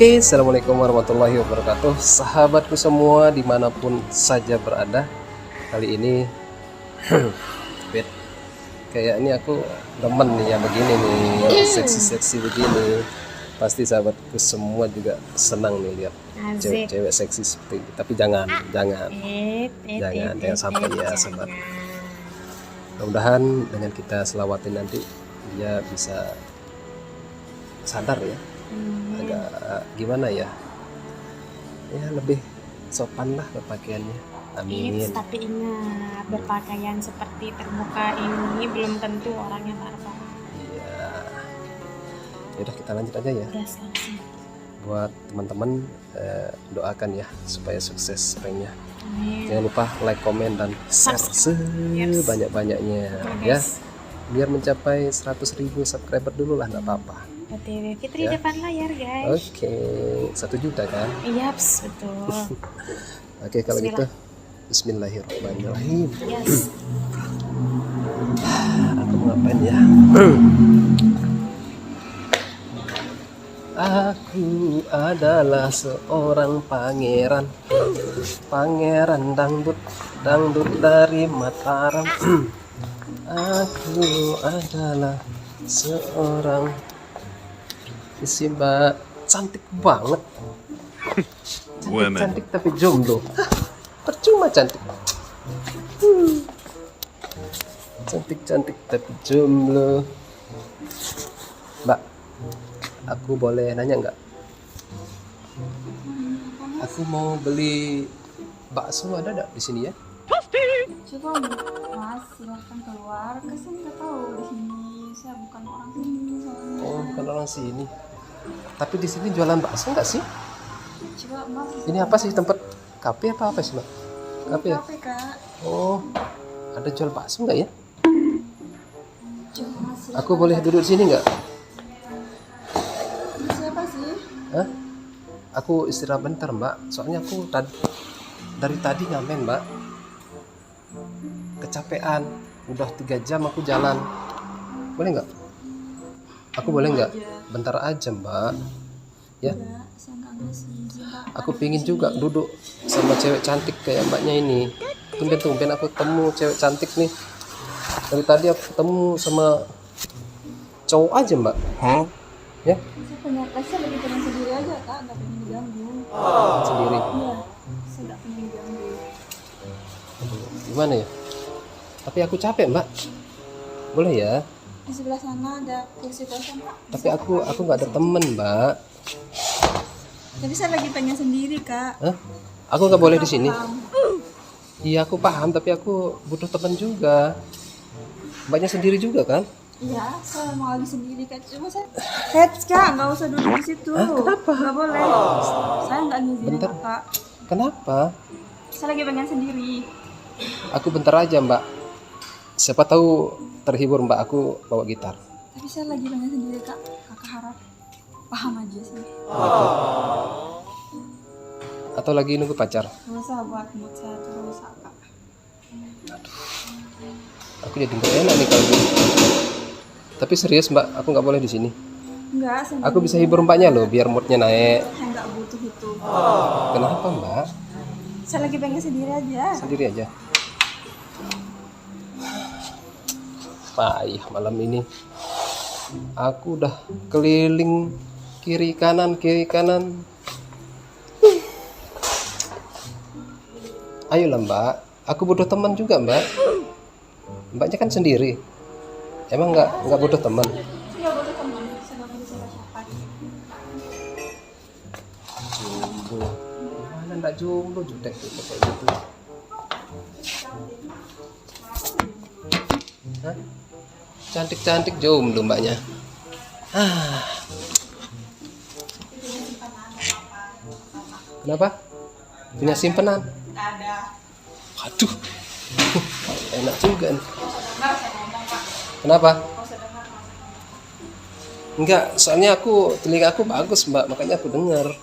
Oke, assalamualaikum warahmatullahi wabarakatuh, sahabatku semua dimanapun saja berada. Kali ini, wait, kayaknya aku demen nih ya begini nih, seksi-seksi begini. Pasti sahabatku semua juga senang nih lihat cewek-cewek seksi seperti ini. Tapi jangan sampai ya sahabat. Mudah-mudahan dengan kita selawatin nanti dia bisa sadar ya, agak gimana ya, lebih sopan lah berpakaiannya. Amin. Tapi ingat, berpakaian seperti terbuka ini belum tentu orangnya barbar. Iya. Yaudah kita lanjut aja ya. Buat teman-teman doakan ya supaya sukses pranknya. Jangan lupa like, komen, dan share sebanyak-banyaknya ya. Biar mencapai 100.000 subscriber dulu lah, nggak apa-apa. OTW Fitri ya. Depan layar guys. Oke, 1 juta kan? Iya, betul. Oke, kalau gitu Bismillahirrahmanirrahim. Yes. Aku mau ngapain ya? Aku adalah seorang pangeran, pangeran dangdut, dangdut dari Mataram. Aku adalah seorang isi mbak, cantik banget. Cantik tapi jomblo. Percuma cantik. Cantik tapi jomblo. Mbak, aku boleh nanya nggak? Aku mau beli bakso, ada nggak di sini ya? Coba Mas, silahkan keluar. Kesan nggak tahu di sini. Saya bukan orang sini soalnya. Oh, bukan orang sini. Tapi di sini jualan bakso nggak sih? Coba Mas. Ini apa sih, tempat kafe apa sih, Mbak? Kafe ya? Kafe, Kak. Oh, ada jual bakso nggak ya? Coba Mas. Aku boleh duduk di sini nggak? Ini siapa sih? Hah? Aku istirahat bentar, Mbak. Soalnya aku dari tadi ngamen, Mbak. Kecapean. Udah 3 jam aku jalan. Boleh nggak? Aku boleh nggak? Bentar aja, Mbak. Ya. Enggak, saya nggak ngasih. Aku pingin juga duduk sama cewek cantik kayak mbaknya ini. Tumben-tumben aku ketemu cewek cantik nih. Dari tadi aku ketemu sama cowok aja, Mbak. Ya? Saya lagi pengen sendiri aja, Kak. Nggak pengen diganggu. Sendiri. Iya, saya nggak pengen diganggu. Gimana ya? Tapi aku capek, Mbak. Boleh ya? Di sebelah sana ada kursi kosong, Kak. Tapi aku nggak ada temen, Mbak. Tapi saya lagi pengen sendiri, Kak. Hah? Aku nggak boleh di sini. Paham. Iya, aku paham, tapi aku butuh teman juga. Mbaknya sendiri juga kan? Iya, saya mau lagi sendiri, Kak. Cuma saya Kak, nggak usah duduk di situ. Kenapa? Nggak boleh. Saya nggak ngizinin Bentar. Kakak. Kenapa? Saya lagi pengen sendiri. Aku bentar aja, Mbak. Siapa tahu terhibur, Mbak. Aku bawa gitar. Tapi saya lagi pengen sendiri, Kak. Kakak harap paham aja sih. Atau lagi nunggu pacar? Nggak usah buat mood saya terus, Kak. Aku jadi nggak enak nih kalau gini. Tapi serius, Mbak, aku nggak boleh di sini. Enggak, saya Aku bisa hibur Mbaknya loh, biar moodnya naik. saya nggak butuh itu. Kenapa, Mbak? Saya lagi pengen sendiri aja. Sendiri aja. Payah malam ini. Aku udah keliling kiri kanan. Ayolah, Mbak. Aku butuh teman juga, Mbak. Mbaknya kan sendiri. Emang nggak butuh teman? Saya nggak butuh teman. Saya nggak butuh siapa-siapa. Jomblo. Mana nggak jomblo, jutek gitu kayak gitu. Hah? Cantik-cantik jomblo mbaknya. Kenapa? Punya simpenan? Ada. Aduh. Enak juga nih. Kenapa? Enggak, soalnya telinga aku bagus, Mbak, makanya aku dengar.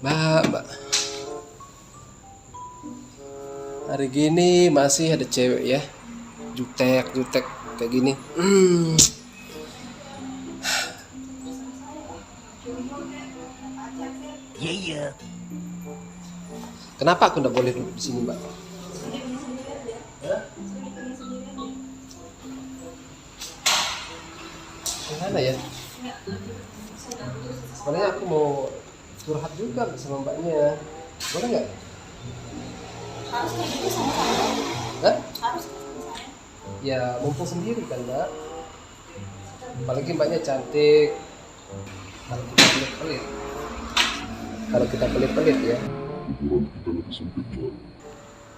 Mbak. Hari gini masih ada cewek ya jutek kayak gini. Kenapa aku nggak boleh duduk di sini, Mbak? Hah? Gimana ya? Sebenarnya aku mau curhat juga sama Mbaknya. Boleh nggak? Harus kayak gitu sama saya. Hah? Harus sama saya. Ya mumpung sendiri kan, Mbak. Apalagi Mbaknya cantik. Kalau kita pelit-pelit. Kalau kita pelit-pelit ya.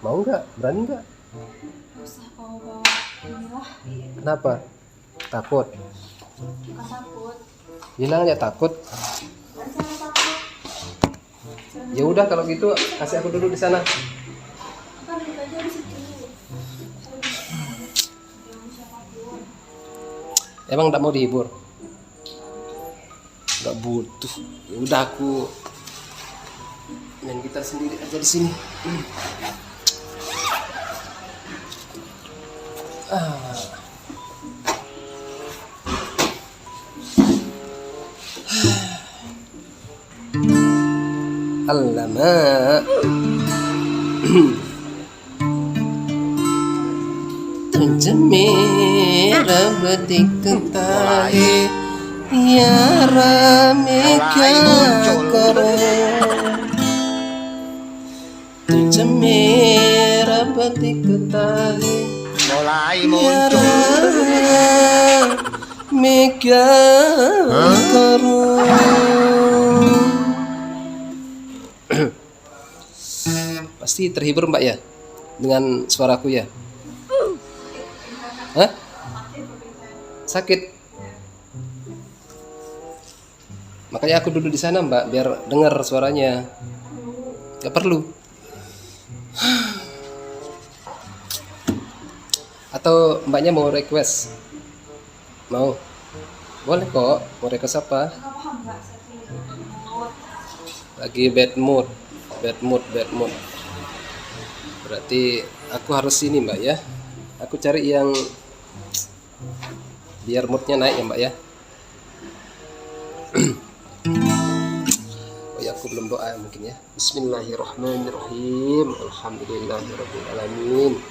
Mau nggak? Berani nggak? Gak usah kau bawa inilah. Kenapa? Takut? Bukan takut. Bilang aja takut. Kan saya takut. Ya udah kalau gitu kasih aku duduk di sana. Kan duduk aja di situ. Jangan siapapun. Emang nggak mau dihibur? Nggak butuh. Ya udah aku main gitar sendiri aja di sini. Alamak. Terjemir betik ketahi ya ramika karo. Terjemir betik ketahi mulai ya muncul. ramika karo. Pasti terhibur Mbak ya dengan suaraku ya? Hah? Sakit? Makanya aku duduk di sana Mbak biar dengar suaranya. Gak perlu. Atau Mbaknya mau request? Mau? Boleh kok. Mau request apa? Nggak paham nggak? Saya tuh Lagi bad mood. Berarti aku harus ini Mbak ya. Aku cari yang biar moodnya naik ya Mbak ya. Oh ya aku belum doa mungkin ya. Bismillahirrahmanirrahim. Alhamdulillahirabbil alamin.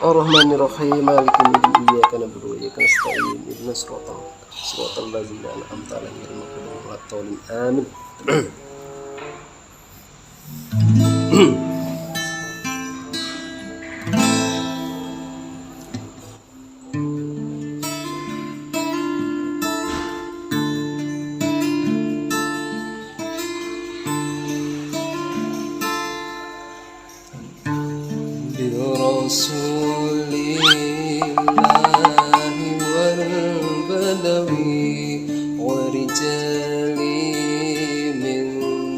Ar-Rahmanir-Rahim. Maliki yaumiddin. Iyyaka na'budu wa iyyaka nasta'in. Ihdinas siratal ladzina an'amta 'alaihim ghairil maghdubi 'alaihim waladdallin. Amin. Rasulillahi wal badawi wa rijali min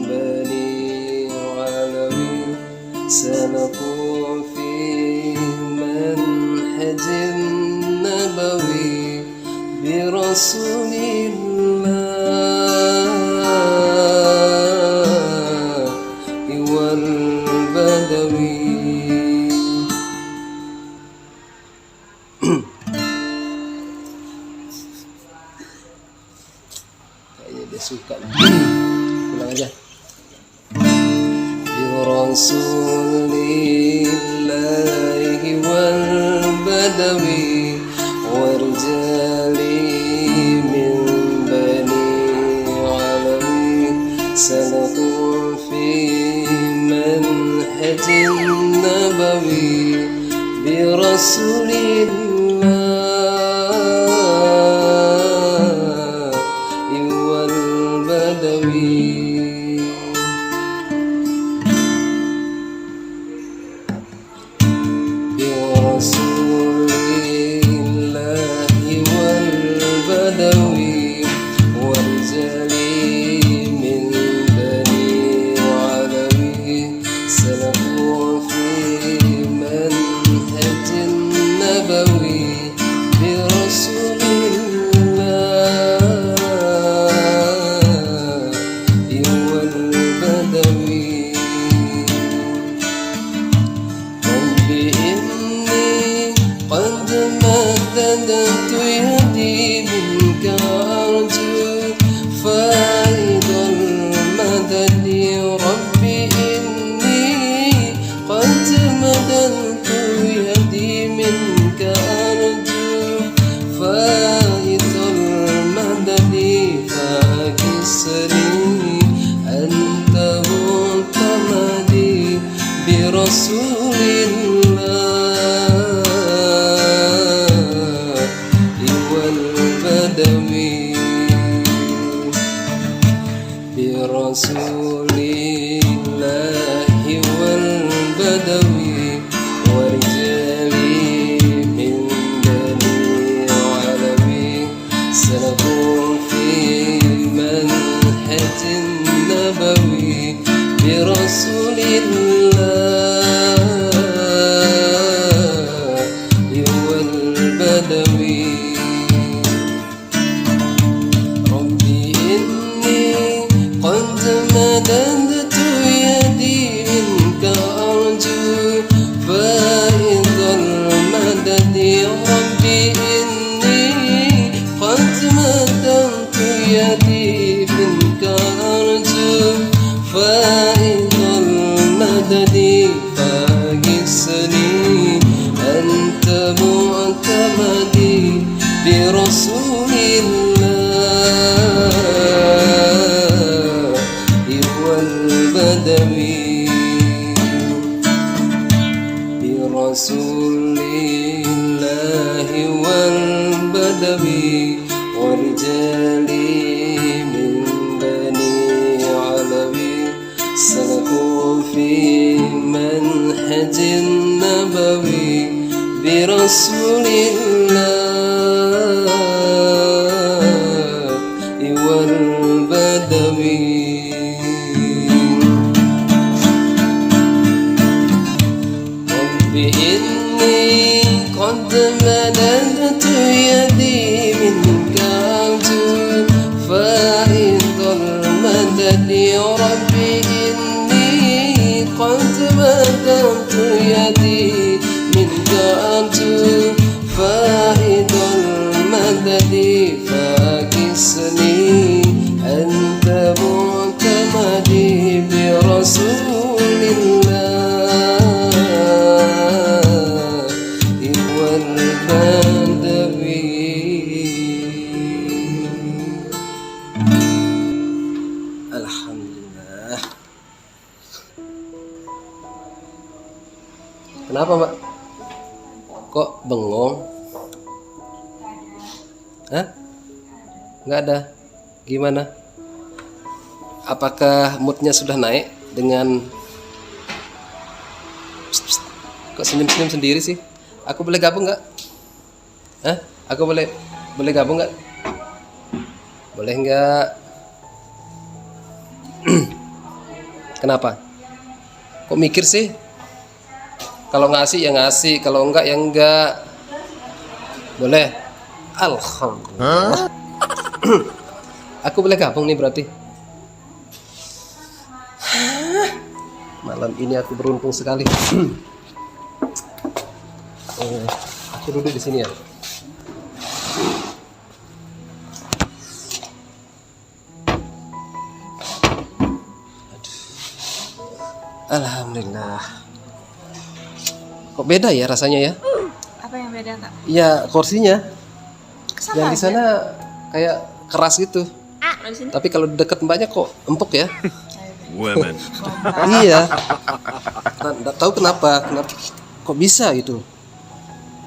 bani alawi salaku fi manhajin nabawi bi rasulillahi wal badawi. Kayaknya dia suka. Pulang aja. Bi rasulillahi wal badawi warjali min bani alawi salaku fi manhajin nabawi bi rasulillahi wal badawi. Bi rasulillahi بدوي برسول الله والبدوي ورجالي من بني علوي سلكوا في منهج النبوي برسول الله والبدوي ربي إني قد مددت يدي منك أرجو فائض المدد ربي إني قد مددت يدي منك أرجو فائض المدد فاجسني أنت معتمدي برسول الله والبدوي برسول الله والبدوي ورجالي من بني علوي سلكوا في منهج النبوي برسول الله والبدوي رب إني قد مددت يدي منك أرجو فائض المدد رب إني قد مددت يدي منك أرجو فائض المدد فاكسني أنت معتمدي برسول الله والبدوي. Alhamdulillah. Kenapa Mbak? Kok bengong? Hah? Nggak ada. Gimana? Apakah moodnya sudah naik dengan kok senyum-senyum sendiri sih? Aku boleh gabung nggak? Hah? Aku boleh gabung nggak? Boleh nggak? Kenapa? Kok mikir sih? Kalau ngasih ya ngasih, kalau enggak ya enggak. Boleh? Alhamdulillah. Aku boleh gabung nih berarti. Malam ini aku beruntung sekali. Aku duduk di sini ya. Alhamdulillah. Kok beda ya rasanya ya? Apa yang beda kak? Ya kursinya. Sama Yang di aja. sana kayak keras gitu. Kalau di sini Tapi kalau deket mbaknya kok empuk ya? Women. Iya. Nggak tahu kenapa kok bisa gitu.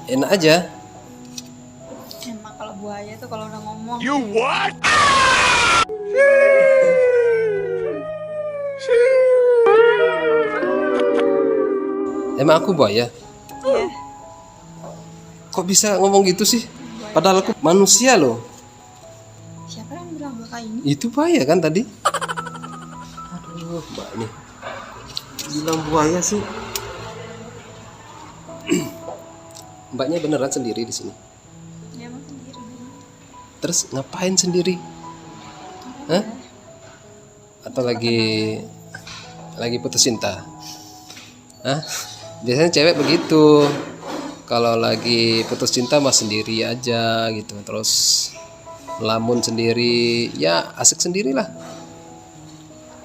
Enak aja. emang kalau buaya tuh kalau udah ngomong You what? Emang aku buaya? iya. Kok bisa ngomong gitu sih? Padahal aku manusia loh. Siapa yang bilang kakak ini? Itu buaya kan tadi? Aduh, mbak ini bilang buaya sih. Mbaknya beneran sendiri di sini. Ya emang sendiri. Terus ngapain sendiri? Hah? Atau lagi putus cinta? Hah? Biasanya cewek begitu. Kalau lagi putus cinta mah sendiri aja gitu. Terus melamun sendiri, ya asik sendirilah.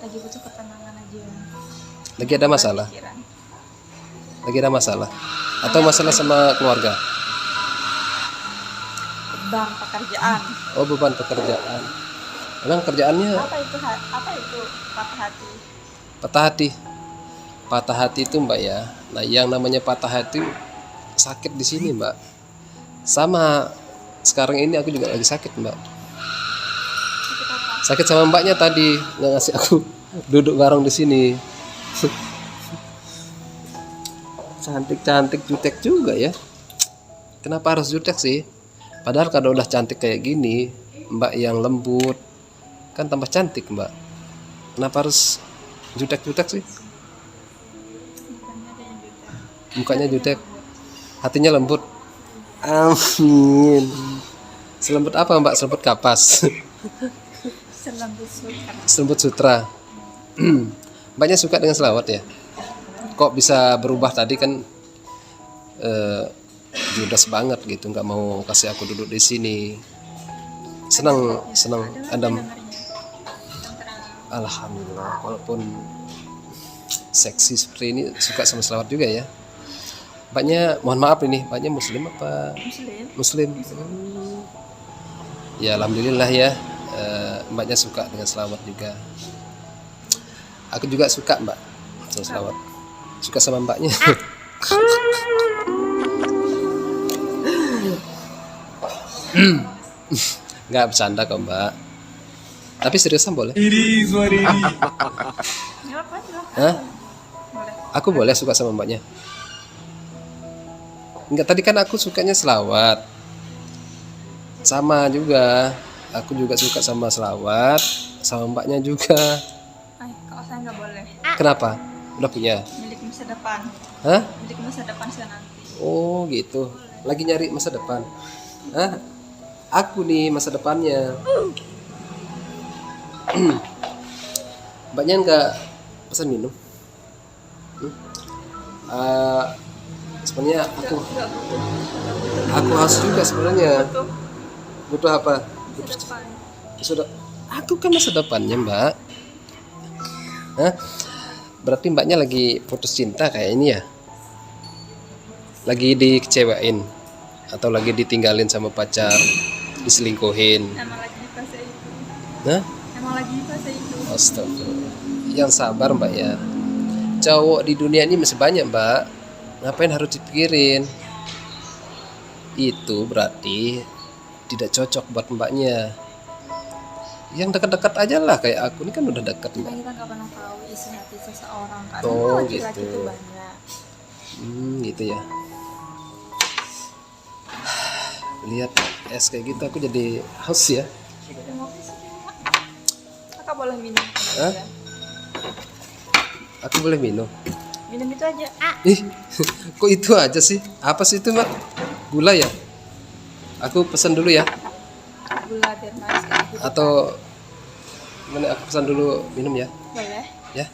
Lagi butuh ketenangan aja. Lagi ada masalah. Pikiran. Lagi ada masalah. Atau masalah sama keluarga. Beban pekerjaan. Oh, beban pekerjaan. Emang kerjaannya Apa itu patah hati? patah hati. Patah hati itu mbak ya. Nah yang namanya patah hati sakit di sini mbak. Sama sekarang ini aku juga lagi sakit mbak. Sakit sama mbaknya tadi nggak ngasih aku duduk bareng di sini. Cantik-cantik jutek juga ya. Kenapa harus jutek sih? Padahal kalau udah cantik kayak gini, mbak yang lembut kan tambah cantik mbak. Kenapa harus jutek-jutek sih? Mukanya jutek, hatinya lembut. Amin. Selembut apa mbak? Selembut kapas. Selembut sutra. Selembut sutra. Mbaknya suka dengan selawat ya? Kok bisa berubah tadi kan judes banget gitu, nggak mau kasih aku duduk di sini. Senang Anda. Alhamdulillah, walaupun seksi seperti ini suka sama selawat juga ya. Mbaknya, mohon maaf ini, mbaknya muslim apa? Muslim. Ya alhamdulillah ya, mbaknya suka dengan selawat juga. Aku juga suka mbak sama selawat. Suka sama mbaknya. Nggak bercanda kok mbak. Tapi seriusan boleh? Hah? Aku boleh suka sama mbaknya? Enggak, tadi kan aku sukanya selawat. Sama juga. Aku juga suka sama selawat, sama mbaknya juga. Kalau saya nggak boleh. Kenapa? Udah punya? Milik masa depan. Hah? Milik masa depan saya nanti. Oh gitu. Lagi nyari masa depan. Hah? Aku nih masa depannya. Mbaknya nggak pesan minum? Sebenarnya aku haus juga sebenarnya. Butuh apa? Sudah. Aku kan masa depannya mbak. Hah? Berarti mbaknya lagi putus cinta kayak ini ya? Lagi dikecewain atau lagi ditinggalin sama pacar, diselingkuhin? Emang lagi di fase itu. Hah? Emang lagi di fase itu. Astagfirullah. Yang sabar mbak ya. Cowok di dunia ini masih banyak mbak. Ngapain harus dipikirin? Itu berarti tidak cocok buat mbaknya. Yang dekat-dekat aja lah, kayak aku ini kan udah dekat mbak. Kita nggak pernah tahu isi hati seseorang. Kadang Oh, laki-laki gitu. itu banyak. Gitu ya. Lihat es kayak gitu aku jadi haus ya. Terima kasih. Kakak boleh minum. Hah? Aku boleh minum. Minum itu aja. Ih, kok itu aja sih? Apa sih itu mbak? Gula ya? Aku pesan dulu ya. Gula biar manis kayak gitu. Atau gimana, aku pesan dulu minum ya? Boleh. Ya.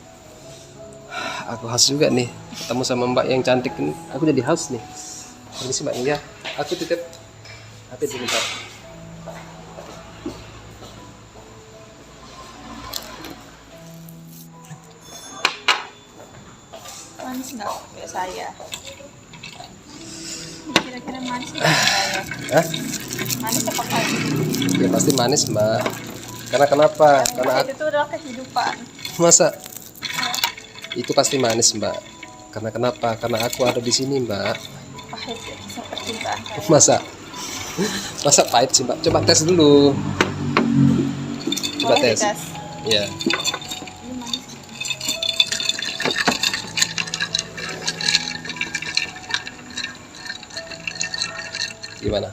Aku haus juga nih. Ketemu sama mbak yang cantik ini. Aku jadi haus nih. Permisi mbak ya. Aku titip HP dulu mbak. Manis nggak kayak saya? Kira-kira manis nggak kayak saya? Hah? Manis apa kayak? Ya pasti manis mbak. Karena kenapa? Karena aku, Itu adalah kehidupan. masa itu pasti manis mbak. Karena kenapa? Karena aku ada di sini mbak. Pahit ya, seperti percintaan saya. Masa pahit sih mbak? Coba tes dulu. Coba Boleh tes. dites? Ya. Ini manis. Gimana?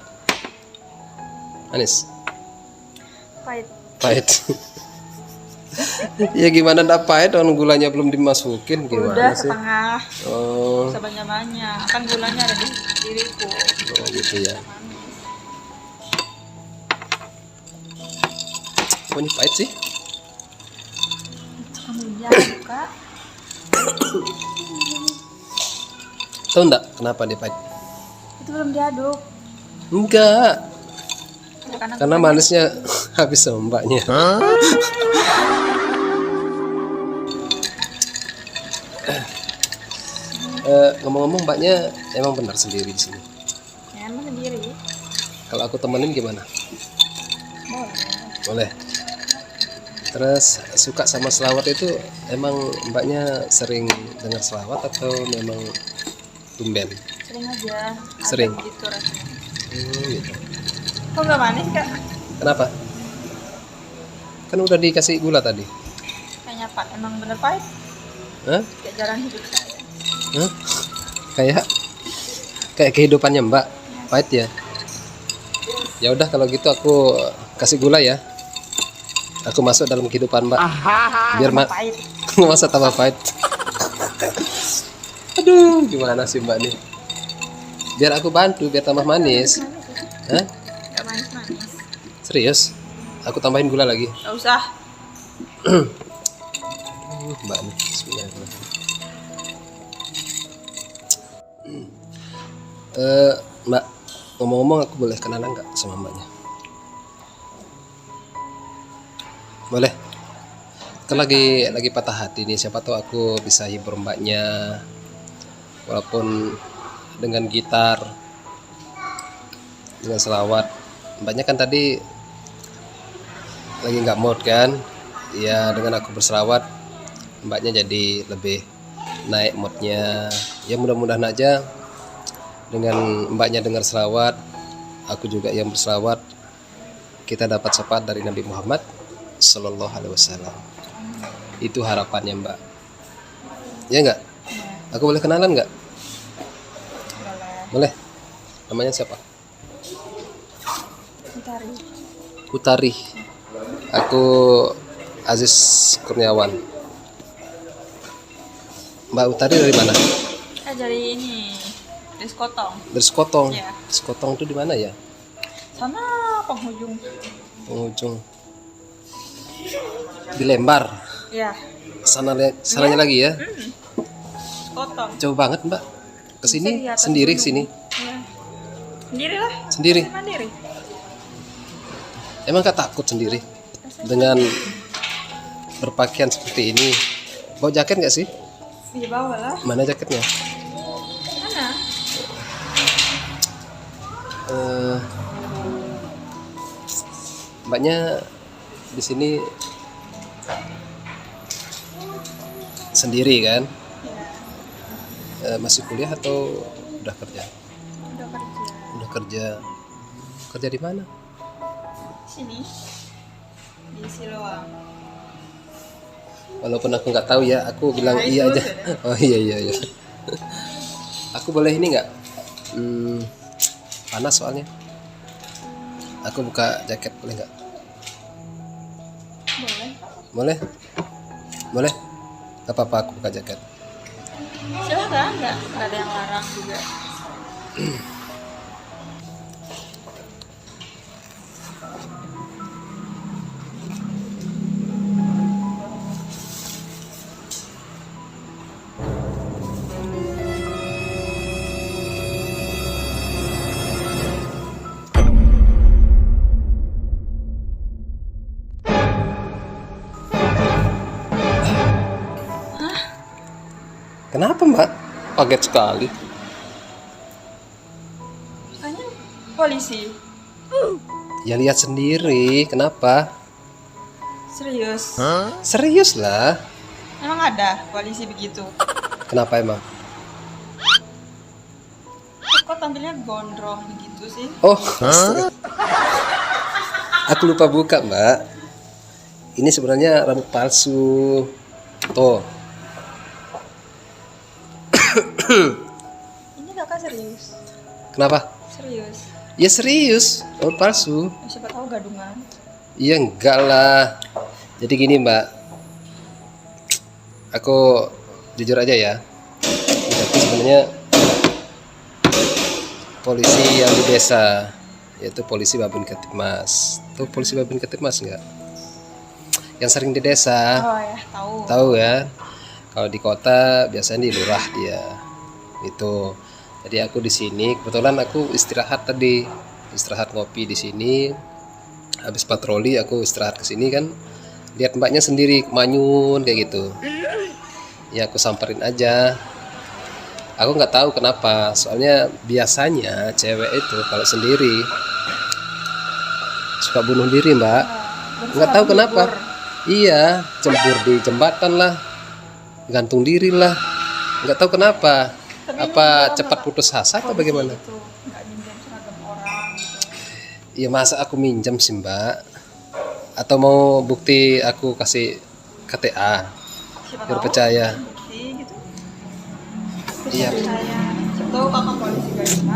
Manis? Pahit. Pahit. Ya gimana ndak pahit, orang gulanya belum dimasukin, gimana Udah sih? setengah. Oh, Bisa banyak-banyak. Kan gulanya ada di diriku. oh gitu ya. Kok ini pahit sih? Kamu lihat buka. Tahu ndak kenapa dia pahit? Itu belum diaduk. Enggak, Karena karena manisnya habis sama mbaknya. Ngomong-ngomong mbaknya emang benar sendiri di sini. ya, emang sendiri. Kalau aku temenin gimana? Boleh. Boleh. Terus suka sama selawat itu emang mbaknya sering dengar selawat atau memang tumben? Sering aja. Ada Sering. Gitu rasanya. Gitu. Kok nggak manis kak? Kenapa? Kan udah dikasih gula tadi. Kayaknya Pak emang bener pahit. Hah? Kayak jalan hidup saya. Hah? Kayak kehidupannya Mbak. Pahit ya. Ya udah kalau gitu aku kasih gula ya. Aku masuk dalam kehidupan Mbak. Biar Pahit. masa tambah pahit. Aduh, gimana sih Mbak nih? Biar aku bantu biar tambah manis. Hah? Gak manis-manis. Serius? Aku tambahin gula lagi. Gak usah. Mbak nih, bismillahirrahmanirrahim. Mbak, ngomong-ngomong aku boleh kenalan nggak sama mbaknya? Boleh? Kan lagi patah hati nih, siapa tahu aku bisa hibur mbaknya walaupun dengan gitar, dengan selawat. Mbaknya kan tadi lagi nggak mood kan? Ya dengan aku berselawat mbaknya jadi lebih naik moodnya. Ya mudah-mudahan aja dengan mbaknya dengar selawat, aku juga yang berselawat, kita dapat syafaat dari Nabi Muhammad Sallallahu Alaihi Wasallam. Itu harapannya Mbak. Ya nggak? Aku boleh kenalan nggak? Boleh. Namanya siapa? Utari. Utari. Aku Aziz Kurniawan. Mbak Utari dari mana? Dari ini. Dari Sekotong. Dari Sekotong. Iya. Sekotong itu di mana ya? Sana penghujung. Penghujung. Di Lembar. Ya. Sananya lagi ya. Sekotong. Jauh banget Mbak. Kesini Bisa di atas sendiri gunung. kesini. Ya. Sendiri lah. Sendiri. Mandiri. Emang gak takut sendiri dengan berpakaian seperti ini? Bawa jaket nggak sih? Di bawah lah. Mana jaketnya? Mana? Mbaknya di sini sendiri kan? Masih kuliah atau udah kerja? Udah kerja. Udah kerja. Kerja di mana? Sini. Di Siloam. Walaupun aku nggak tahu ya, aku bilang Nah, iya itu aja. Oh iya. Aku boleh ini nggak? Panas soalnya. Aku buka jaket boleh nggak? Boleh. Boleh? Boleh? Gak apa-apa aku buka jaket. Silahkan, nggak ada yang larang juga. Kenapa Mbak? Kaget sekali. Tanya polisi. Ya lihat sendiri. Kenapa? Serius? Serius lah. Emang ada polisi begitu? Kenapa emang? Kok tampilnya gondrong begitu sih? Oh, astaga. Aku lupa buka Mbak. Ini sebenarnya rambut palsu. Tuh. Ini kakak serius? Kenapa? Serius? Ya serius, rambut palsu. Siapa tahu gadungan. Iya enggak lah. Jadi gini Mbak, aku jujur aja ya. Tapi sebenarnya polisi yang di desa, yaitu polisi Babin Ketipmas. Tuh polisi Babin Ketipmas enggak? Yang sering di desa. Oh ya, tahu. Tahu ya. Kalau di kota biasanya di lurah dia. Itu. Jadi aku di sini kebetulan aku istirahat tadi. Istirahat ngopi di sini. Habis patroli aku istirahat ke sini kan. Lihat mbaknya sendiri manyun kayak gitu. Ya aku samperin aja. Aku nggak tahu kenapa. Soalnya biasanya cewek itu kalau sendiri suka bunuh diri, Mbak. Nggak tahu kenapa. Iya, cembur di jembatan lah. Gantung diri lah. Nggak tahu kenapa. Tapi Apa cepat putus asa atau bagaimana? Itu nggak minjem seragam orang gitu. Ya masa aku minjem sih Mbak. Atau mau bukti aku kasih KTA Siapa biar tahu percaya? bukti gitu. Iya. Percaya. Siapa tahu kakak polisi garisan.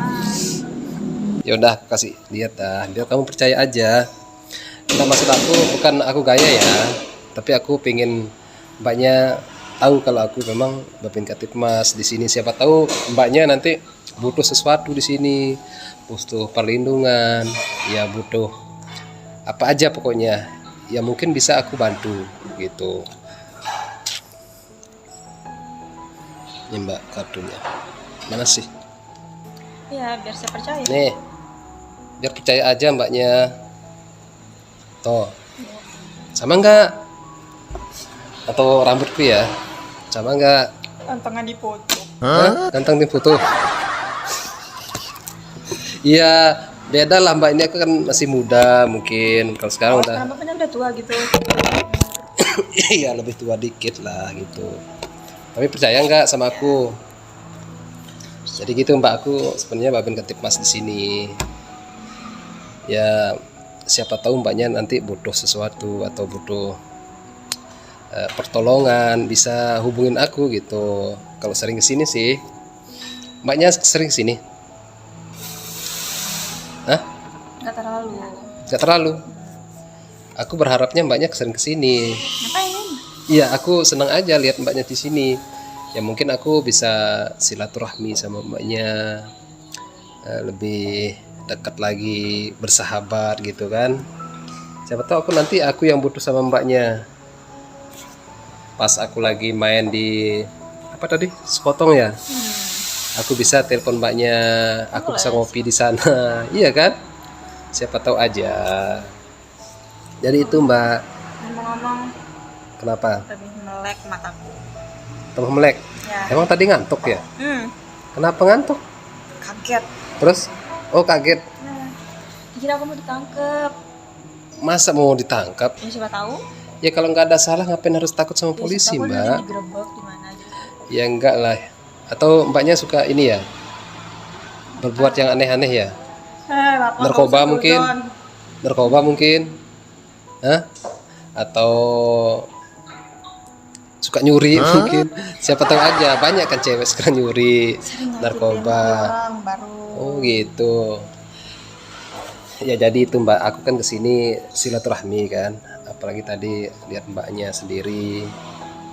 Ya udah aku kasih lihat dah, biar kamu percaya aja. Nah, maksud aku bukan aku gaya ya, tapi aku pengen mbaknya tahu kalau aku memang Bapin Katipmas di sini. Siapa tahu mbaknya nanti butuh sesuatu di sini, butuh perlindungan, ya butuh apa aja pokoknya. Ya mungkin bisa aku bantu gitu. Ini mbak kartunya. Mana sih? Iya, biar saya percaya. Nih, biar percaya aja mbaknya. Tuh, sama enggak? Atau rambutku ya? Sama enggak? Tantangan dipoto. Hah? Ganteng di foto. Iya, beda lah mbak, ini aku kan masih muda mungkin. Kalau sekarang Oh, udah sekarang bapaknya udah tua gitu. iya lebih tua dikit lah gitu. Tapi percaya nggak sama aku? Jadi gitu mbak, aku sebenarnya Bapin Katipmas di sini. Ya siapa tahu mbaknya nanti butuh sesuatu atau butuh pertolongan, bisa hubungin aku gitu. Kalau sering kesini sih, mbaknya sering kesini? Hah? Nggak terlalu. Gak terlalu. Aku berharapnya mbaknya sering kesini. Ngapain? Iya, aku senang aja lihat mbaknya di sini. Ya mungkin aku bisa silaturahmi sama mbaknya, lebih dekat lagi, bersahabat gitu kan. Siapa tahu aku yang butuh sama mbaknya. Pas aku lagi main di apa tadi? Sekotong ya. Aku bisa telepon mbaknya, aku bisa ngopi di sana. Iya kan? Siapa tahu aja. Jadi itu mbak. Ngomong-ngomong, Kenapa? lebih melek mataku. Tambah melek. Ya. Emang tadi ngantuk ya? Kenapa ngantuk? Kaget. Terus? Oh kaget. Nah, kira aku mau ditangkep. Masa mau ditangkap? Ya siapa tahu? Ya kalau nggak ada salah ngapain harus takut sama polisi siapa tahu mbak? nanti digerebek di mana gitu. Ya enggak lah. Atau mbaknya suka ini ya? Berbuat yang aneh-aneh ya? Bapak Narkoba nggak usah mungkin? suzon. Narkoba mungkin? Hah? Atau suka nyuri mungkin? Siapa tahu aja, banyak kan cewek sekarang nyuri Sering nyakitin narkoba. orang baru. Oh gitu. Ya jadi itu mbak, aku kan kesini silaturahmi kan. Apalagi tadi lihat mbaknya sendiri,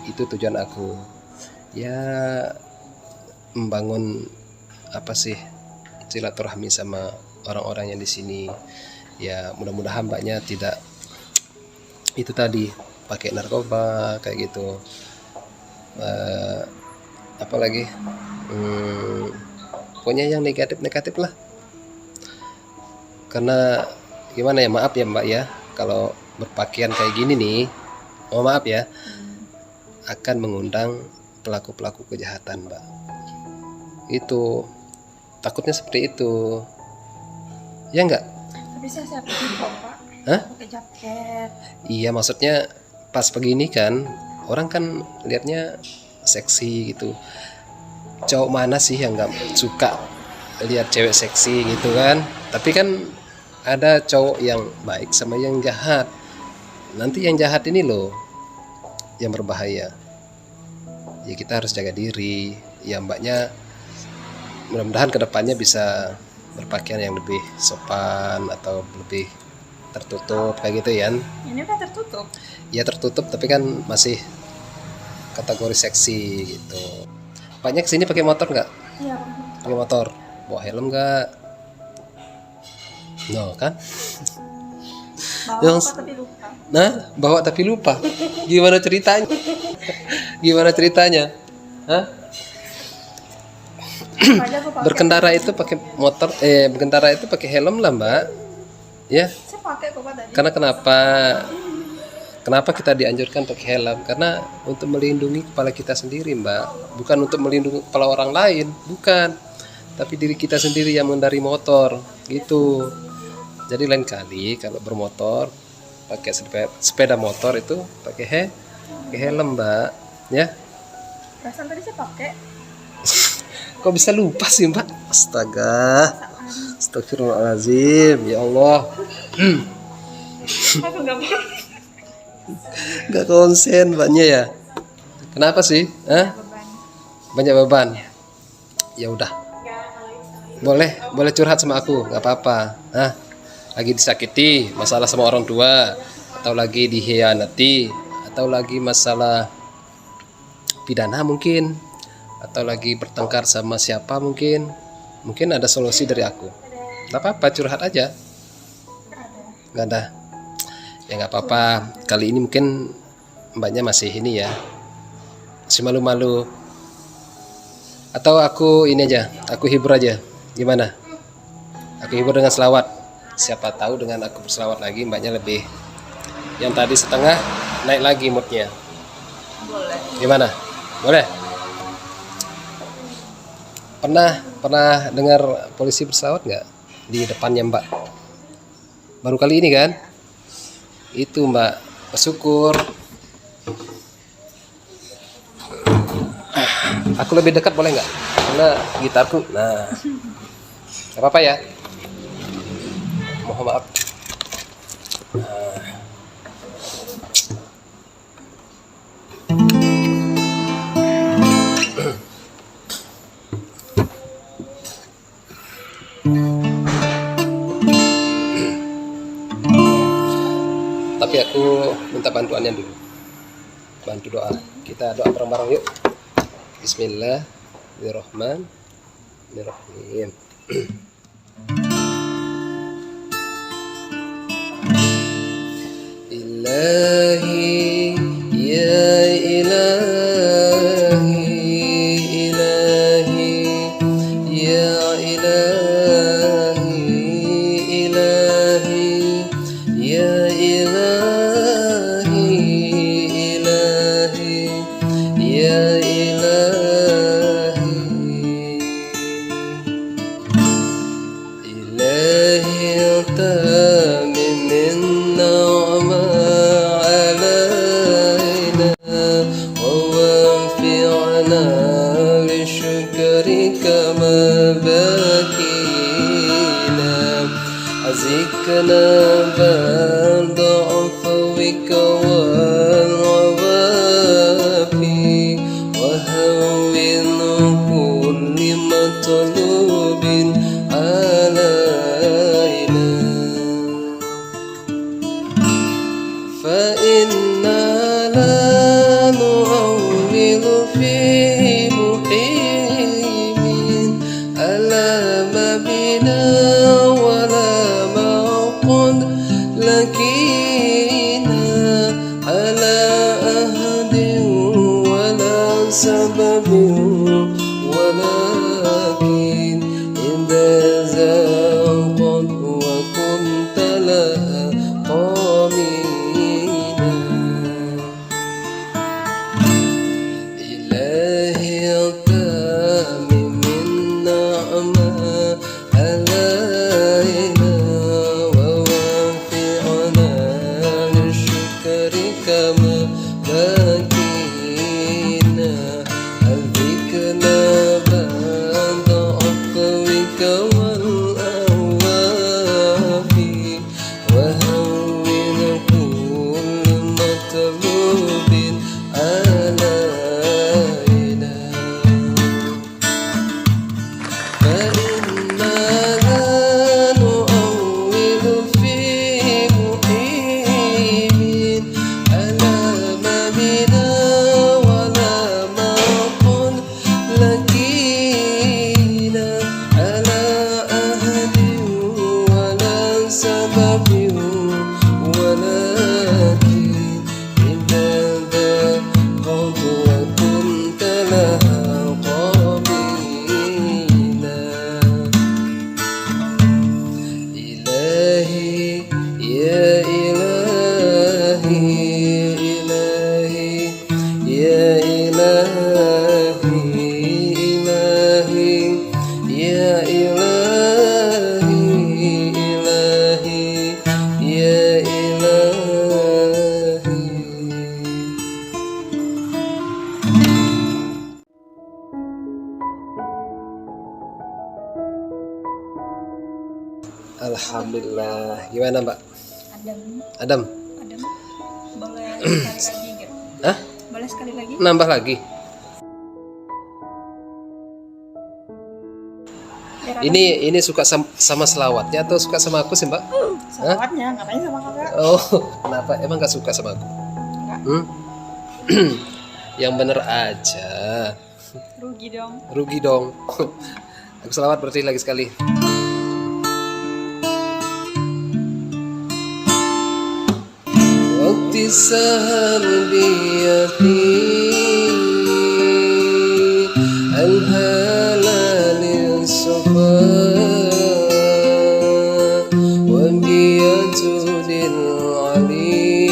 itu tujuan aku. Ya membangun apa sih, silaturahmi sama orang-orang yang di sini. Ya mudah-mudahan mbaknya tidak itu tadi pakai narkoba kayak gitu. Apalagi pokoknya yang negatif-negatif lah. Karena gimana ya, maaf ya mbak ya, kalau berpakaian kayak gini nih, oh maaf ya, akan mengundang pelaku-pelaku kejahatan mbak. Itu takutnya seperti itu ya enggak? Tapi saya pergi kok pak. Hah? Pakai jaket. Iya maksudnya pas begini kan orang kan lihatnya seksi gitu. Cowok mana sih yang nggak suka lihat cewek seksi gitu kan? Tapi kan ada cowok yang baik sama yang jahat. Nanti yang jahat ini loh yang berbahaya. Ya kita harus jaga diri. Ya mbaknya mudah-mudahan kedepannya bisa berpakaian yang lebih sopan atau lebih tertutup kayak gitu ya. Ini udah tertutup. Ya tertutup tapi kan masih kategori seksi gitu. Mbaknya kesini pakai motor nggak? Iya. Pakai motor. Bawa helm nggak? No kan? Bawa Yang- apa tapi lupa. Nah, bawa tapi lupa. Gimana ceritanya? Gimana ceritanya? Hah? Ada aku pakai. Berkendara itu pakai motor, berkendara itu pakai helm lah mbak. Ya, Saya pakai kok pak tadi. karena kenapa kita dianjurkan pakai helm? Karena untuk melindungi kepala kita sendiri mbak, bukan untuk melindungi kepala orang lain, bukan. Tapi diri kita sendiri yang mengendari motor, gitu. Jadi lain kali kalau bermotor pakai sepeda motor itu pakai helm mbak, ya. Perasaan tadi saya pakai. Kok bisa lupa sih mbak? Astaga, astagfirullahaladzim, ya Allah. Aku nggak mau. Nggak konsen mbaknya ya. Kenapa sih? Hah? Beban. Banyak beban. Ya udah. Boleh curhat sama aku, nggak apa-apa. Hah? Lagi disakiti, masalah sama orang tua, atau lagi dikhianati, atau lagi masalah pidana mungkin, atau lagi bertengkar sama siapa mungkin. Mungkin ada solusi dari aku. Nggak apa-apa, curhat aja. Nggak ada. Ya nggak apa-apa. Kali ini mungkin mbaknya masih ini ya, masih malu-malu. Atau aku ini aja, aku hibur aja. Gimana? Aku hibur dengan selawat. Siapa tahu dengan aku berselawat lagi mbaknya lebih, yang tadi setengah naik lagi moodnya. Boleh. Gimana? Boleh? Pernah dengar polisi berselawat nggak di depannya mbak? Baru kali ini kan? Itu mbak, bersyukur. Aku lebih dekat boleh nggak? Karena gitarku, nah, nggak apa-apa ya. Mohon maaf. Tapi aku minta bantuannya dulu. Bantu doa. Kita doa bareng-bareng yuk. Bismillahirrahmanirrahim. Ilahi ya ilahi ilahi ya ilahi ilahi ya ilahi ilahi ya ilahi ilahi tamim min ni'ma alaina wa wanfi'na bi syukrika ma bakina azikna ba'd afwika wal wafi wa hawwin kulli matlubin alaina fa inna la nu'awwilu fi muhimin ala ma bina wala maqad lakina ala ahdin wala sababin walakin idza zaqat wa kunta laha qamina ilahi tamim min ni'ma alaina wa wanfi'na bi syukrika ma bakina azikna ba'da afwika wal awafi wa hawwin kull matlubin alaina فإنا لا نؤول في مقيم على ما بنا ولا ما قل لكينا على أهد ولا سبب ولكن إذا ذهبت وكنت لها قابلا إلهي يا إلهي إلهي يا إلهي إلهي يا إلهي إلهي يا إلهي. Alhamdulillah. Gimana mbak? Adem. Adam. Ada boleh sekali lagi gitu. Hah? Boleh sekali lagi? Nambah lagi. Biar Ini suka sama selawatnya atau suka sama aku sih, Mbak? salawatnya ngapain sama kakak? Oh, kenapa? Emang gak suka sama aku? Enggak. Yang bener aja. Rugi dong. Rugi dong. Aku selawat berarti lagi sekali. Waktu sahar biyati al-halal safa wa biyatul ali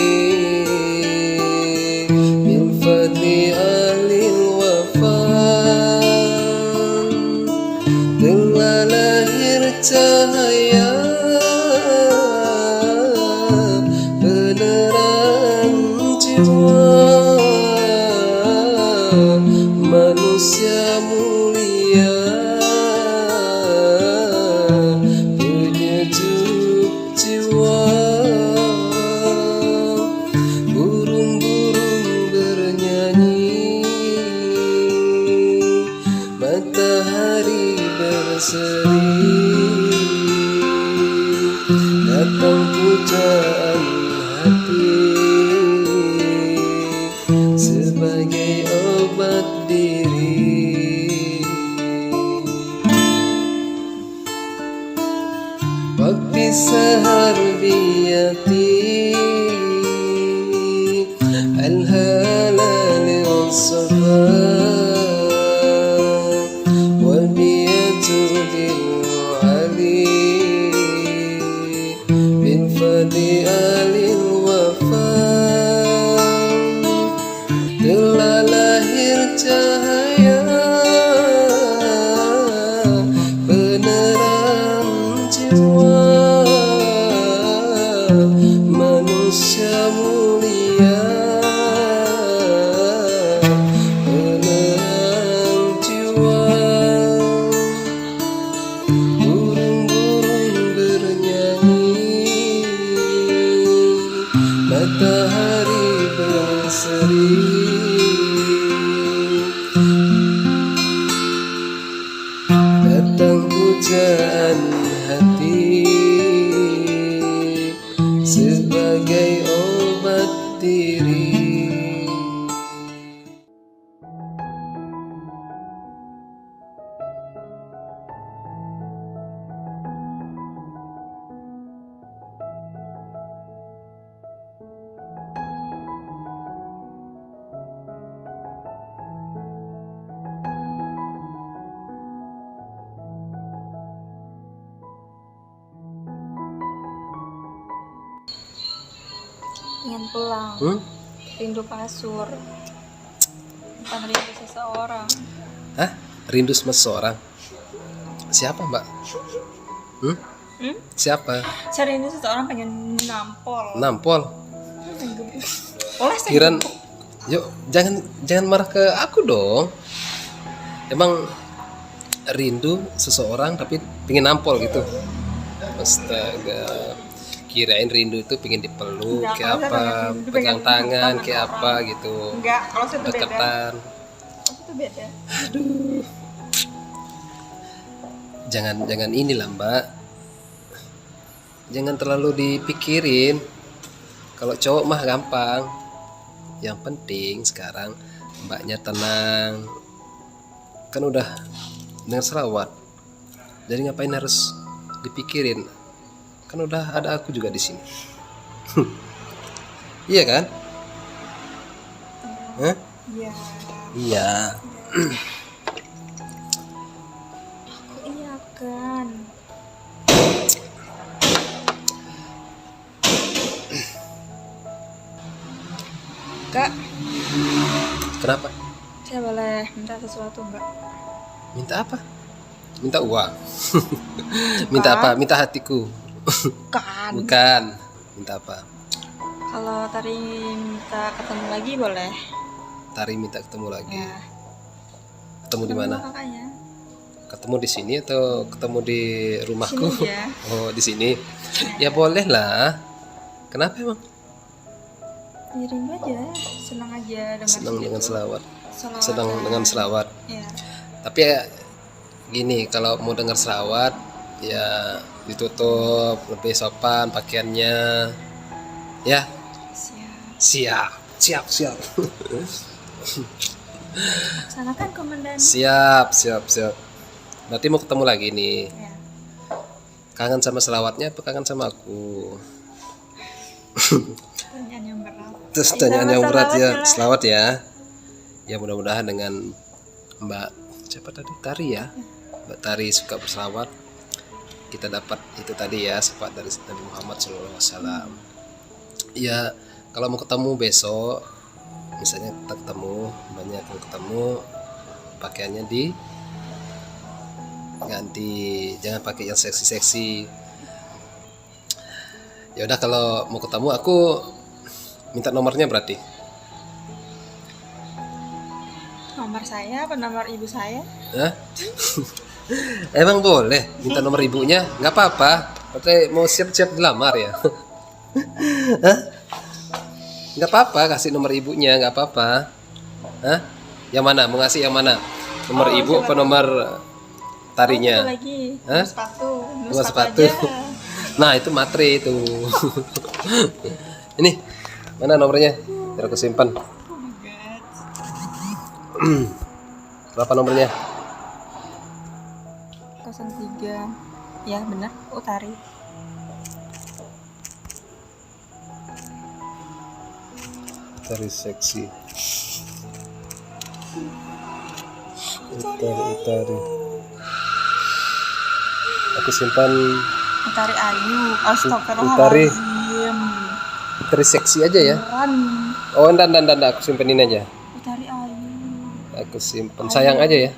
min fadli alil wafa telah lahir cahaya penerang jiwa manusia mulia penyejuk jiwa burung-burung bernyanyi matahari berseri datang pujaan hati sebagai obat diri. Waktu sahar biyati al-halal safa wa biyatul ali min fadli alil wafa telah lahir cahaya penerang jiwa manusia mulia penerang jiwa burung-burung bernyanyi matahari berseri datang pujaan hati sebagai obat diri. Ingin pulang. Rindu kasur. Bukan rindu seseorang. Hah? Rindu sama seseorang? Siapa, Mbak? Siapa? Saya rindu seseorang pengen nampol. Nampol? Boleh saya Kiran, yuk jangan marah ke aku dong. Emang rindu seseorang tapi pengen nampol gitu? Astaga, kirain rindu itu pengen dipeluk Enggak, kayak kalau saya apa, pengen rindu pegang pengen tangan deketan kayak sama apa orang. gitu, Enggak, kalau saya tuh beda. deketan. Itu beda. Jangan inilah, Mbak. Jangan terlalu dipikirin. Kalau cowok mah gampang. Yang penting sekarang Mbaknya tenang. Kan udah dengar selawat. Jadi ngapain harus dipikirin? Kan udah ada aku juga di sini. Iya kan? Hah? Iya. Iya. Aku iya kan. Kak, Kenapa? saya boleh minta sesuatu enggak? Minta apa? Minta uang. Minta apa? Minta hatiku. Kan. Bukan. Minta apa? Kalau Tari minta ketemu lagi boleh? Tari minta ketemu lagi. Ya. Ketemu di mana? Sama kakaknya. Ketemu di sini atau ketemu di rumahku? Sini ya. Oh, di sini. Ya boleh lah. Kenapa emang? Ya rindu aja, senang aja dengan Senang dengan selawat. selawat. Senang dengan selawat. Ya, Tapi ya gini, kalau mau dengar selawat ya ditutup lebih sopan pakaiannya. Ya, siap. siap. Laksanakan komandan. Siap. Berarti mau ketemu lagi nih. Ya. Kangen sama selawatnya apa kangen sama aku? Pertanyaan yang berat. Terus pertanyaan yang berat ya, selawat. selawat ya. Ya mudah-mudahan dengan Mbak siapa tadi? Tari ya. Mbak Tari suka berselawat. Kita dapat itu tadi ya, sifat dari Nabi Muhammad SAW. Ya, kalau mau ketemu besok, misalnya kita ketemu, banyak yang ketemu, pakaiannya ganti, jangan pakai yang seksi-seksi. Ya udah, kalau mau ketemu aku minta nomornya berarti. Nomor saya apa nomor ibu saya? Hah? Emang boleh minta nomor ibunya? Nggak apa-apa. Berarti mau siap-siap dilamar ya? Hah? Nggak apa-apa, kasih nomor ibunya, nggak apa-apa. Hah? Yang mana? Mau ngasih yang mana? Nomor ibu apa nomor tarinya? Satu lagi. Hah? Sepatu. Nomor sepatu. Aja. Nah, itu materi itu. Ini mana nomornya? Biar aku simpan. Oh my god. Berapa nomornya? 03. Ya benar, Utari. Tari seksi. Utari. Aku simpan Utari Ayu. Astagfirullahaladzim. Utari. Tari seksi aja ya. Beneran. Oh, dan aku simpanin aja. Utari Ayu. Aku simpan sayang aja ya.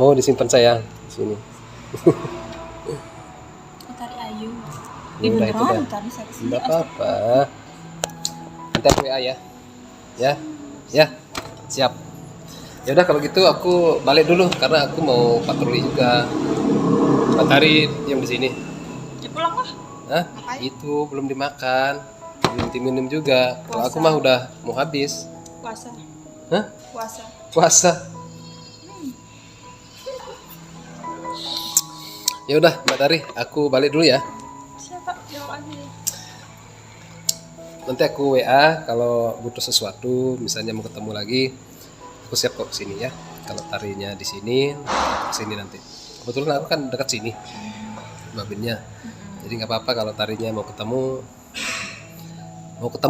Mau disimpan sayang di sini. Utari Ayu. Ya udah, itu dah. Utari seksi. Enggak apa-apa. Nanti aku WA ya. Ya. Siap. Ya udah, kalau gitu aku balik dulu karena aku mau patroli juga. Mbak Tari diam di sini. Ya pulang lah. Hah? Ngapain? Itu belum dimakan, belum diminum juga. Kalau aku mah udah mau habis. Puasa. Hah? Puasa. Puasa. Ya udah, Mbak Tari, aku balik dulu ya. Siapa? Jawab aja. Nanti aku WA kalau butuh sesuatu, misalnya mau ketemu lagi, aku siap kok kesini ya. Kalau tarinya di sini, kesini nanti. Kebetulan aku kan dekat sini, babinnya. Jadi nggak apa-apa kalau tarinya mau ketemu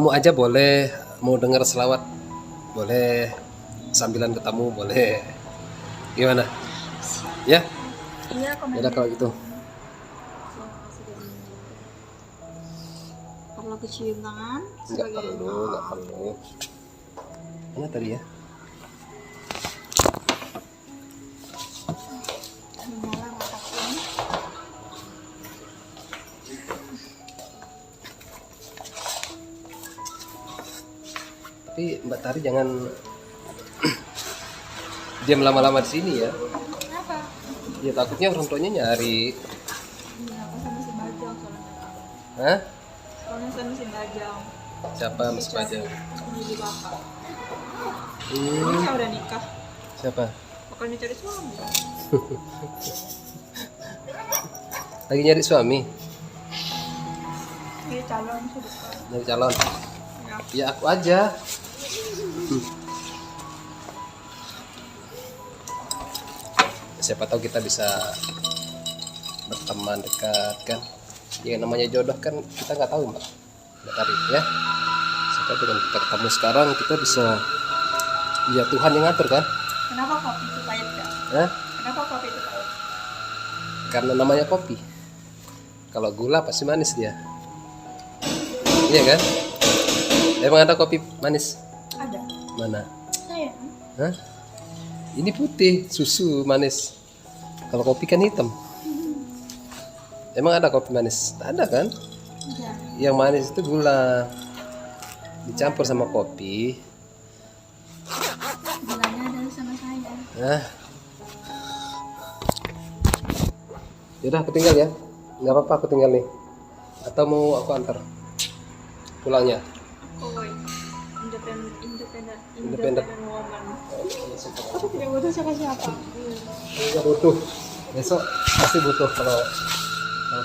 aja boleh, mau dengar selawat boleh, sambilan ketemu boleh. Gimana? Ya? Iya, Ya udah kalau gitu. Perlu kecium tangan Nggak perlu. Mana tadi ya? menyala mataku. Tapi Mbak Tari jangan diam lama-lama di sini ya. Kenapa? Ya takutnya orang tuanya nyari. Iya, aku sama si Bajang soalnya. Hah? Soalnya sama si Bajang. Siapa Mas Bajang? Jadi bapak. Hmm, Ini udah nikah. siapa? Pokoknya cari suami. Lagi nyari suami? Dia calon sudah. Nyari calon? Ya. Ya aku aja. Siapa tahu kita bisa berteman dekat kan. Yang namanya jodoh kan kita nggak tahu Mbak Tari ya. Siapa dengan kita ketemu sekarang kita bisa, ya Tuhan yang ngatur kan. Kenapa kopi itu pahit gak? Hah? Kenapa kopi itu pahit? Karena namanya kopi. Kalau gula pasti manis dia. Iya kan? Emang ada kopi manis? Ada. Mana? Sayang. Hah? Ini putih, susu manis. Kalau kopi kan hitam. Emang ada kopi manis? Tak ada kan? Iya. Yang manis itu gula dicampur sama kopi. Gulanya ada sama saya. Nah, Yaudah aku tinggal ya. Nggak apa-apa aku tinggal nih. Atau mau aku antar pulangnya? Koi. Independent, independent, Independent. independent woman. Oke, super. Aku tidak butuh siapa-siapa. Nggak butuh. Besok pasti butuh kalau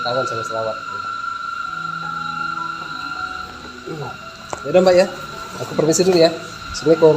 kangen sama selawat. Yaudah Mbak ya. Aku permisi dulu ya. Assalamualaikum.